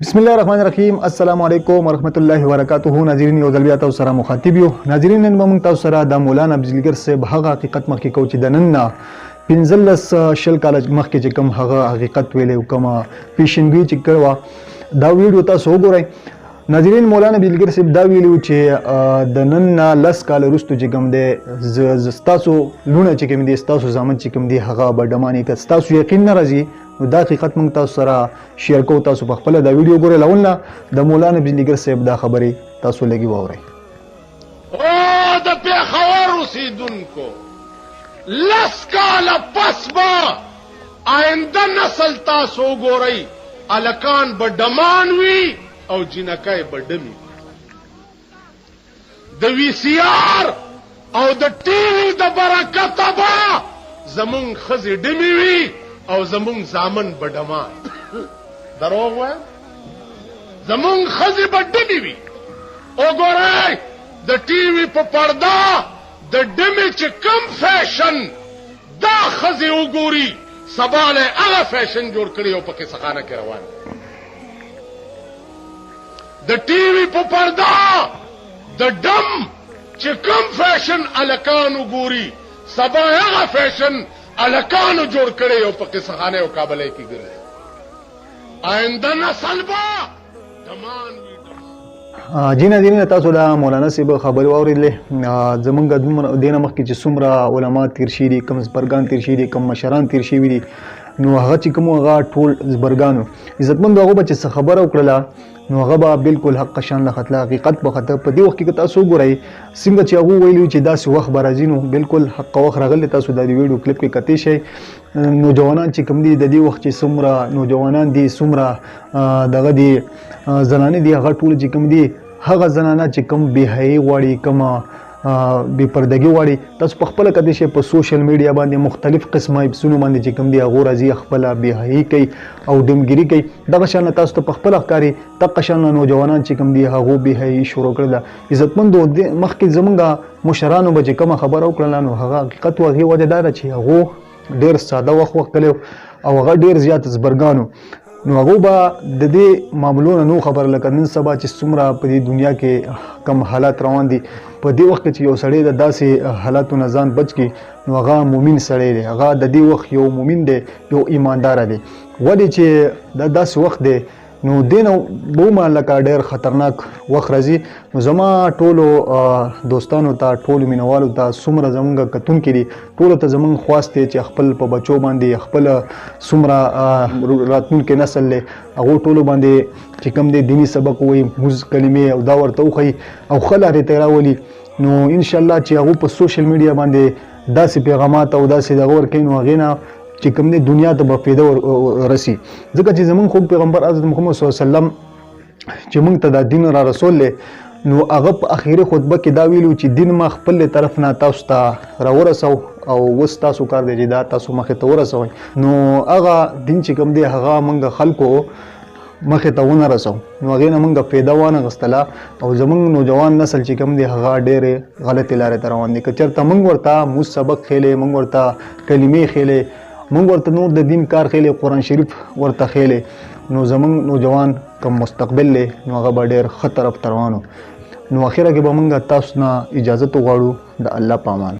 بسم الله الرحمن الرحیم. السلام علیکم ورحمت الله وبرکاته. ناظرین یو ځل بیا تاسو سره مخاطب یو. ناظرین نن موږ تاسو سره د مولانا بزلګر صاحب هغه حقیقت مخکې کوو چې د نن نه 15 شل کال مخکې چې کوم هغه حقیقت ویلې کومه پیشنګوي چې کړو دا ویډیو تاسو وګورئ. ناظرین مولانا بزلګر صاحب دا ویلو چې د نن نه 10 کال وروسته چې کوم دی تاسو لونه چې کوم دي تاسو زامن چې کوم دي هغه بډمانې که تاسو یقین نه راځي نو دا حقیقت موږ تاسو سره شیر کوو. تاسو په خپل دا ویډیو ګورئ لاونه د مولانا بزلګر صاحب دا خبرې تاسو لګي واورئ. او د پیښور اوسیدونکو 10 کال پس به آینده نسل تاسو ګورئ الکان بډمان وي او جنکای بډمی د وی سی آر او د ټي وي د برکت به زمون خزي ډمی وي او زمون زامن بډمان دروغ وای زمون خزي بډمی وي او ګورای د ټي وي په پردا د ډمی چې کم فیشن دا خزي وګوري سباله هغه فیشن جوړ کړی او پکې سخانه کې روان د ټي وي په پردا د ډم چې کم فیشن الکانو ګوري سبا هغه فیشن الکانو جوړ کړي او پکې سخانه او کابل کې ګرځي آینده نسل با دمان جی ناظرین تاسو دا مولانا صاحب خبرې واورېدلې. زمونږ دینه مخکې چې څومره علما تیر شوي دي کم زبرګان تیر شوي دي کم مشران تیر شوي دي نو هغه چې کوم هغه ټول زبرګانو عزتمند هغه به چې خبره وکړله نو هغه به بالکل حق شان له خطله حقیقت به خطه په دې وخت کې تاسو ګورئ څنګه چې هغه ویلو چې داسې وخت به راځي نو بالکل حق وخت راغلی. تاسو دا ویډیو کلیپ کې کتئ شئ نوجوانان چې کوم دي د دې وخت چې څومره نوجوانان دي څومره دغه دي زنانې دي هغه ټول چې کوم دي هغه زنانه چې کوم بېحیایي غواړي کومه بې پردګي غواړي تاسو په خپله کتئ شئ په سوشل میډیا باندې مختلف قسمه اپسونو باندې چې کوم دي هغو راځي خپله بېحیایي کوي او ډمګیري کوي. دغه شانه تاسو ته په خپله ښکاري دغه شانه نوجوانان چې کوم دي هغو بېحیایي شروع کړې ده. عزتمندو مخکې زمونږ مشرانو به چې کومه خبره وکړله نو هغه حقیقت و هغې وجه دا ده چې هغو ډېر ساده وخت وکړی او هغه ډېر زیات زبرګانو نو هغه به د دې معاملونه نو خبر لکه نن سبا چې څومره په دې دنیا کې کم حالات روان دي په دې وخت کې چې یو سړی د داسې حالاتو نه ځان بچ کړي نو هغه مومن سړی دی هغه د دې وخت یو مومن دی یو ایماندار دی. ولې چې دا داسې وخت دی نو دې نه به ومه لکه ډېر خطرناک وخت راځي. نو زما ټولو دوستانو ته ټولو مینوالو ته څومره زمونږ کتونکي دي ټولو ته زمونږ خواست دی چې خپل په بچو باندې خپل څومره راتلونکی نسل دی هغو ټولو باندې چې کوم دی دیني سبق ووایي موز کلمې او دا ورته وښایي او ښه لارې ته یې راولي نو انشاءالله چې هغو په سوشل میډیا باندې داسې پیغامات او داسې دغه ورکوي نو هغې نه چې کوم دی دنیا ته به فایده ورسي. ځکه چې زمونږ خوږ پیغمبر حضرت محمد صلی الله علیه وسلم چې موږ ته دا دین را رسول دی نو هغه په اخري خطبه کې دا ویلو چې دین ما خپل طرف نه تاسو ته راورسو او اوس تاسو کار دی چې دا تاسو مخې ته ورسوئ. نو هغه دین چې کوم دی هغه موږ خلکو مخې ته ونه رسو نو هغې نه موږ فایده وانه غستله او زموږ نوجوان نسل چې کوم دی هغه ډېرې غلطې لارې ته روان دي. که چېرته موږ ورته موز سبق ښیلی موږ ورته کلمې ښیلی موږ ورته نور د دین کار خېلې قرآن شریف ورته خېلې نو زموږ نوجوان کم مستقبل دی نو هغه به ډېر ښه طرف ته روان نو اخره کې به موږ تاسو نه اجازت وغواړو د الله په امان.